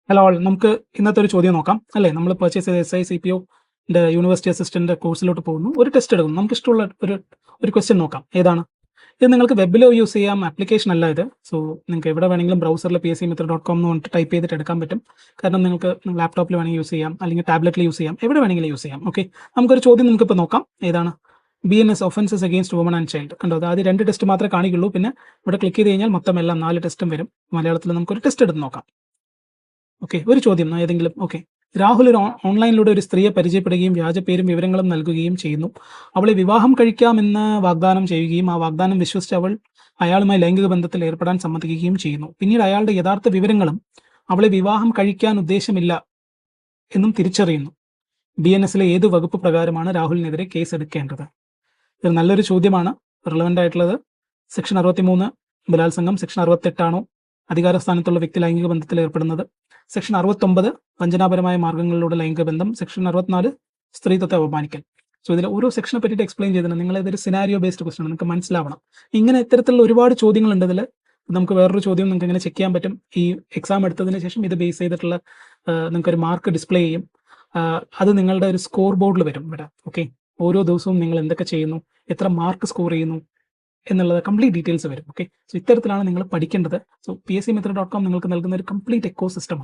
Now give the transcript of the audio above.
Hello all, നമുക്ക് ഇന്നത്തെ ഒരു ചോദ്യം നോക്കാം അല്ലേ. നമ്മൾ പർച്ചേസ് ചെയ്ത SI CPO യൂണിവേഴ്സിറ്റി അസിസ്റ്റന്റ് കോഴ്സിലോട്ട് പോകുന്നു, ഒരു ടെസ്റ്റ് എടുക്കുന്നു, നമുക്ക് ഇഷ്ടമുള്ള ഒരു ക്വസ്റ്റ്യൻ നോക്കാം. ഏതാണ് ഇത്? നിങ്ങൾക്ക് വെബിലോ യൂസ് ചെയ്യാം, ആപ്ലിക്കേഷൻ അല്ല ഇത്. സോ നിങ്ങൾക്ക് എവിടെ വേണമെങ്കിലും ബ്രൗസറിൽ PSCMethod.com എന്ന് പറഞ്ഞിട്ട് ടൈപ്പ് ചെയ്തിട്ട് എടുക്കാൻ പറ്റും. കാരണം നിങ്ങൾക്ക് ലാപ്ടോപ്പിൽ വേണമെങ്കിൽ യൂസ് ചെയ്യാം, അല്ലെങ്കിൽ ടാബ്ലറ്റിൽ യൂസ് ചെയ്യാം, എവിടെ വേണമെങ്കിലും യൂസ് ചെയ്യാം. ഓക്കെ, നമുക്കൊരു ചോദ്യം നമുക്കിപ്പോൾ നോക്കാം. ഏതാണ്? BNS offences against woman and child. കണ്ടോ, അത് ആദ്യം 2 ടെസ്റ്റ് മാത്രമേ കാണിക്കുള്ളൂ. പിന്നെ ഇവിടെ ക്ലിക്ക് ചെയ്ത് കഴിഞ്ഞാൽ മൊത്തം എല്ലാം 4 ടെസ്റ്റും വരും. മലയാളത്തിൽ നമുക്കൊരു ടെസ്റ്റ് എടുത്ത് നോക്കാം. ഓക്കെ, ഒരു ചോദ്യം ഏതെങ്കിലും. ഓക്കെ, രാഹുൽ ഓൺലൈനിലൂടെ ഒരു സ്ത്രീയെ പരിചയപ്പെടുകയും വ്യാജ പേരും വിവരങ്ങളും നൽകുകയും ചെയ്യുന്നു. അവളെ വിവാഹം കഴിക്കാമെന്ന് വാഗ്ദാനം ചെയ്യുകയും ആ വാഗ്ദാനം വിശ്വസിച്ച് അവൾ അയാളുമായി ലൈംഗിക ബന്ധത്തിൽ ഏർപ്പെടാൻ സമ്മതിക്കുകയും ചെയ്യുന്നു. പിന്നീട് അയാളുടെ യഥാർത്ഥ വിവരങ്ങളും അവളെ വിവാഹം കഴിക്കാൻ ഉദ്ദേശമില്ല എന്നും തിരിച്ചറിയുന്നു. BNSലെ ഏത് വകുപ്പ് പ്രകാരമാണ് രാഹുലിനെതിരെ കേസ് എടുക്കേണ്ടത്? ഇത് നല്ലൊരു ചോദ്യമാണ്, റിലവൻ്റ് ആയിട്ടുള്ളത്. സെക്ഷൻ 63 ബലാത്സംഗം, സെക്ഷൻ 68 ആണോ അധികാര സ്ഥാനത്തുള്ള വ്യക്തി ലൈംഗിക ബന്ധത്തിൽ ഏർപ്പെടുന്നത്, സെക്ഷൻ 69 വഞ്ചനാപരമായ മാർഗങ്ങളിലൂടെ ലൈംഗിക ബന്ധം, സെക്ഷൻ 64 സ്ത്രീത്വത്തെ അപമാനിക്കൽ. സോ ഇതിൽ ഓരോ സെക്ഷനെ പറ്റിയിട്ട് എക്സ്പ്ലെയിൻ ചെയ്തിട്ടുണ്ട്. നിങ്ങൾ ഇതൊരു സിനാരിയോ ബേസ്ഡ് ക്വസ്റ്റൻ, നിങ്ങൾക്ക് മനസ്സിലാവണം. ഇങ്ങനെ ഇത്തരത്തിലുള്ള ഒരുപാട് ചോദ്യങ്ങളുണ്ട് ഇതിൽ. നമുക്ക് വേറൊരു ചോദ്യം നിങ്ങൾക്ക് ഇങ്ങനെ ചെക്ക് ചെയ്യാൻ പറ്റും. ഈ എക്സാം എടുത്തതിന് ശേഷം ഇത് ബേസ് ചെയ്തിട്ടുള്ള നിങ്ങൾക്കൊരു മാർക്ക് ഡിസ്പ്ലേ ചെയ്യും. അത് നിങ്ങളുടെ ഒരു സ്കോർ ബോർഡിൽ വരും ഇവിടെ. ഓക്കെ, ഓരോ ദിവസവും നിങ്ങൾ എന്തൊക്കെ ചെയ്യുന്നു, എത്ര മാർക്ക് സ്കോർ ചെയ്യുന്നു എന്നുള്ളത് കംപ്ലീറ്റ് ഡീറ്റെയിൽസ് വരും. ഓക്കെ, സോ ഇത്തരത്തിലാണ് നിങ്ങൾ പഠിക്കേണ്ടത്. സോ PSCMethod.com നിങ്ങൾക്ക് നൽകുന്ന ഒരു കംപ്ലീറ്റ് എക്കോ സിസ്റ്റമാണ്.